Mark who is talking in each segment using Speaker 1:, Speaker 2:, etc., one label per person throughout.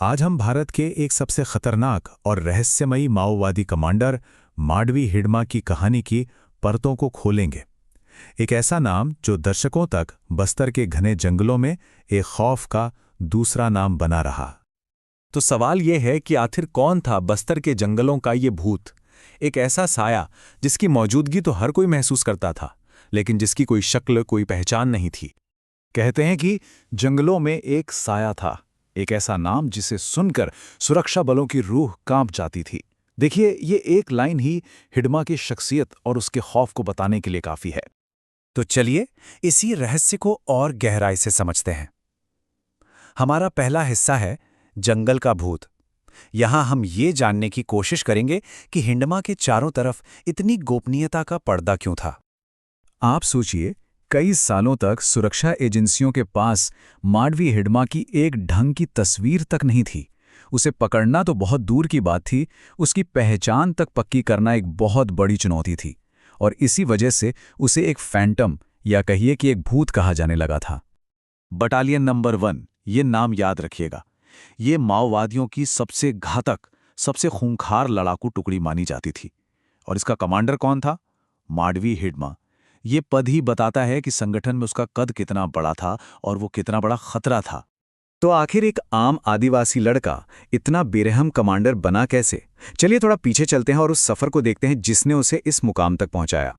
Speaker 1: आज हम भारत के एक सबसे खतरनाक और रहस्यमयी माओवादी कमांडर माडवी हिडमा की कहानी की परतों को खोलेंगे। एक ऐसा नाम जो दशकों तक बस्तर के घने जंगलों में एक खौफ का दूसरा नाम बना रहा।
Speaker 2: तो सवाल यह है कि आखिर कौन था बस्तर के जंगलों का ये भूत, एक ऐसा साया जिसकी मौजूदगी तो हर कोई महसूस करता था, लेकिन जिसकी कोई शक्ल, कोई पहचान नहीं थी।
Speaker 3: कहते हैं कि जंगलों में एक साया था, एक ऐसा नाम जिसे सुनकर सुरक्षा बलों की रूह कांप जाती थी। देखिए, ये एक लाइन ही हिडमा की शख्सियत और उसके खौफ को बताने के लिए काफी है।
Speaker 2: तो चलिए इसी रहस्य को और गहराई से समझते हैं। हमारा पहला हिस्सा है जंगल का भूत। यहां हम ये जानने की कोशिश करेंगे कि हिडमा के चारों तरफ इतनी गोपनीयता का पर्दा क्यों था।
Speaker 3: आप सोचिए, कई सालों तक सुरक्षा एजेंसियों के पास माडवी हिडमा की एक ढंग की तस्वीर तक नहीं थी। उसे पकड़ना तो बहुत दूर की बात थी, उसकी पहचान तक पक्की करना एक बहुत बड़ी चुनौती थी, और इसी वजह से उसे एक फैंटम या कहिए कि एक भूत कहा जाने लगा था।
Speaker 4: बटालियन नंबर 1, ये नाम याद रखिएगा। ये माओवादियों की सबसे घातक, सबसे खूंखार लड़ाकू टुकड़ी मानी जाती थी। और इसका कमांडर कौन था? माडवी हिडमा। ये पद ही बताता है कि संगठन में उसका कद कितना बड़ा था और वो कितना बड़ा खतरा था।
Speaker 3: तो आखिर एक आम आदिवासी लड़का इतना बेरहम कमांडर बना कैसे? चलिए थोड़ा पीछे चलते हैं और उस सफर को देखते हैं जिसने उसे इस मुकाम तक पहुंचाया।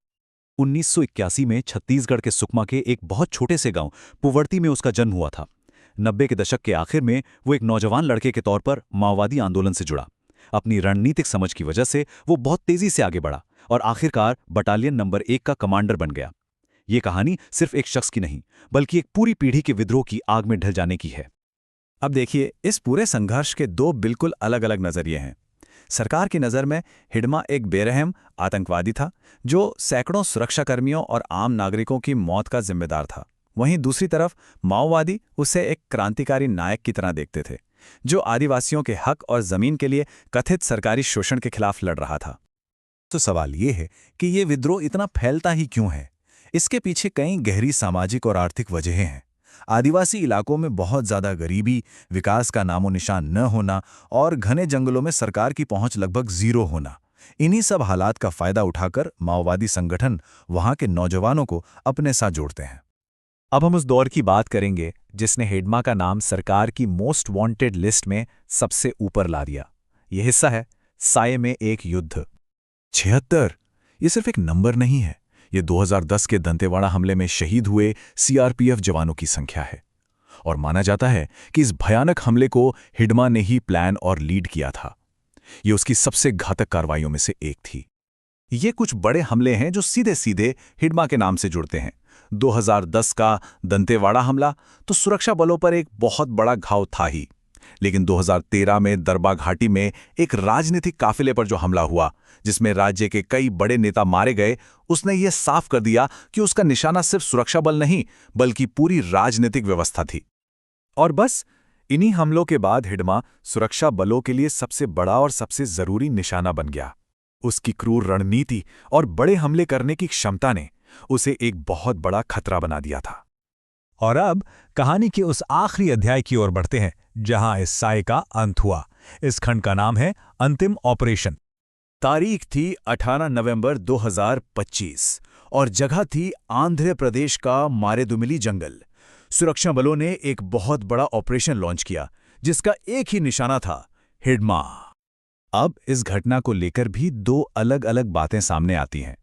Speaker 4: 1981 में छत्तीसगढ़ के सुकमा के एक बहुत छोटे से गांव पुवर्ती में उसका जन्म हुआ था। 90 के दशक के आखिर में वो एक नौजवान लड़के के तौर पर माओवादी आंदोलन से जुड़ा। अपनी रणनीतिक समझ की वजह से वो बहुत तेजी से आगे बढ़ा और आखिरकार बटालियन नंबर 1 का कमांडर बन गया। ये कहानी सिर्फ एक शख्स की नहीं, बल्कि एक पूरी पीढ़ी के विद्रोह की आग में ढल जाने की है।
Speaker 2: अब देखिए, इस पूरे संघर्ष के दो बिल्कुल अलग अलग नजरिए हैं। सरकार की नज़र में हिडमा एक बेरहम आतंकवादी था जो सैकड़ों सुरक्षाकर्मियों और आम नागरिकों की मौत का जिम्मेदार था। वहीं दूसरी तरफ माओवादी उसे एक क्रांतिकारी नायक की तरह देखते थे, जो आदिवासियों के हक और जमीन के लिए कथित सरकारी शोषण के खिलाफ लड़ रहा था।
Speaker 4: तो सवाल ये है कि ये विद्रोह इतना फैलता ही क्यों है? इसके पीछे कई गहरी सामाजिक और आर्थिक वजहें हैं। आदिवासी इलाकों में बहुत ज़्यादा गरीबी, विकास का नामो निशान न होना और घने जंगलों में सरकार की पहुंच लगभग जीरो होना, इन्हीं सब हालात का फायदा उठाकर माओवादी संगठन वहां के नौजवानों को अपने साथ जोड़ते हैं।
Speaker 2: अब हम उस दौर की बात करेंगे जिसने हिडमा का नाम सरकार की मोस्ट वांटेड लिस्ट में सबसे ऊपर ला दिया। यह हिस्सा है साये में एक युद्ध।
Speaker 3: 76 ये सिर्फ एक नंबर नहीं है, ये 2010 के दंतेवाड़ा हमले में शहीद हुए सीआरपीएफ जवानों की संख्या है। और माना जाता है कि इस भयानक हमले को हिडमा ने ही प्लान और लीड किया था। ये उसकी सबसे घातक कार्रवाइयों में से एक थी।
Speaker 4: ये कुछ बड़े हमले हैं जो सीधे सीधे हिडमा के नाम से जुड़ते हैं। 2010 का दंतेवाड़ा हमला तो सुरक्षा बलों पर एक बहुत बड़ा घाव था ही, लेकिन 2013 में दरबा घाटी में एक राजनीतिक काफिले पर जो हमला हुआ, जिसमें राज्य के कई बड़े नेता मारे गए, उसने ये साफ कर दिया कि उसका निशाना सिर्फ सुरक्षा बल नहीं, बल्कि पूरी राजनीतिक व्यवस्था थी।
Speaker 2: और बस इन्हीं हमलों के बाद हिडमा सुरक्षा बलों के लिए सबसे बड़ा और सबसे जरूरी निशाना बन गया। उसकी क्रूर रणनीति और बड़े हमले करने की क्षमता ने उसे एक बहुत बड़ा खतरा बना दिया था। और अब कहानी के उस आखिरी अध्याय की ओर बढ़ते हैं जहां इस साये का अंत हुआ। इस खंड का नाम है अंतिम ऑपरेशन।
Speaker 4: तारीख थी 18 नवंबर 2025 और जगह थी आंध्र प्रदेश का मारेदुमिली जंगल। सुरक्षा बलों ने एक बहुत बड़ा ऑपरेशन लॉन्च किया जिसका एक ही निशाना था, हिडमा।
Speaker 3: अब इस घटना को लेकर भी दो अलग अलग बातें सामने आती हैं।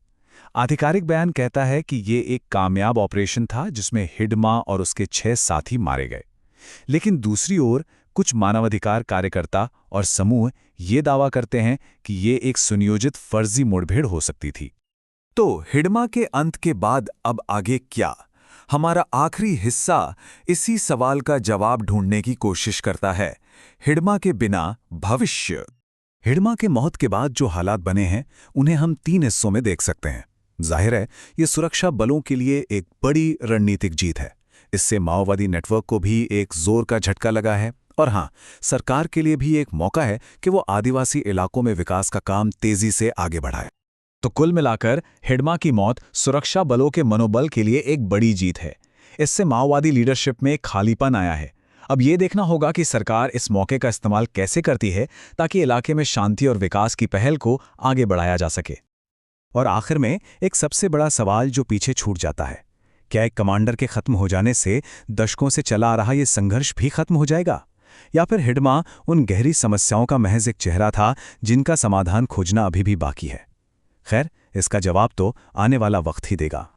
Speaker 3: आधिकारिक बयान कहता है कि ये एक कामयाब ऑपरेशन था जिसमें हिडमा और उसके 6 साथी मारे गए, लेकिन दूसरी ओर कुछ मानवाधिकार कार्यकर्ता और समूह ये दावा करते हैं कि ये एक सुनियोजित फर्जी मुठभेड़ हो सकती थी।
Speaker 4: तो हिडमा के अंत के बाद अब आगे क्या? हमारा आखिरी हिस्सा इसी सवाल का जवाब ढूंढने की कोशिश करता है। हिडमा के बिना भविष्य।
Speaker 3: हिडमा के मौत के बाद जो हालात बने हैं, उन्हें हम 3 हिस्सों में देख सकते हैं। जाहिर है, ये सुरक्षा बलों के लिए एक बड़ी रणनीतिक जीत है। इससे माओवादी नेटवर्क को भी एक जोर का झटका लगा है, और हाँ, सरकार के लिए भी एक मौका है कि वो आदिवासी इलाकों में विकास का काम तेजी से आगे बढ़ाए।
Speaker 2: तो कुल मिलाकर हिडमा की मौत सुरक्षा बलों के मनोबल के लिए एक बड़ी जीत है। इससे माओवादी लीडरशिप में खालीपन आया है
Speaker 3: अब ये देखना होगा कि सरकार इस मौके का इस्तेमाल कैसे करती है ताकि इलाके में शांति और विकास की पहल को आगे बढ़ाया जा सके। और आखिर में एक सबसे बड़ा सवाल जो पीछे छूट जाता है, क्या एक कमांडर के खत्म हो जाने से दशकों से चला आ रहा ये संघर्ष भी खत्म हो जाएगा, या फिर हिडमा उन गहरी समस्याओं का महज एक चेहरा था जिनका समाधान खोजना अभी भी बाकी है? खैर, इसका जवाब तो आने वाला वक्त ही देगा।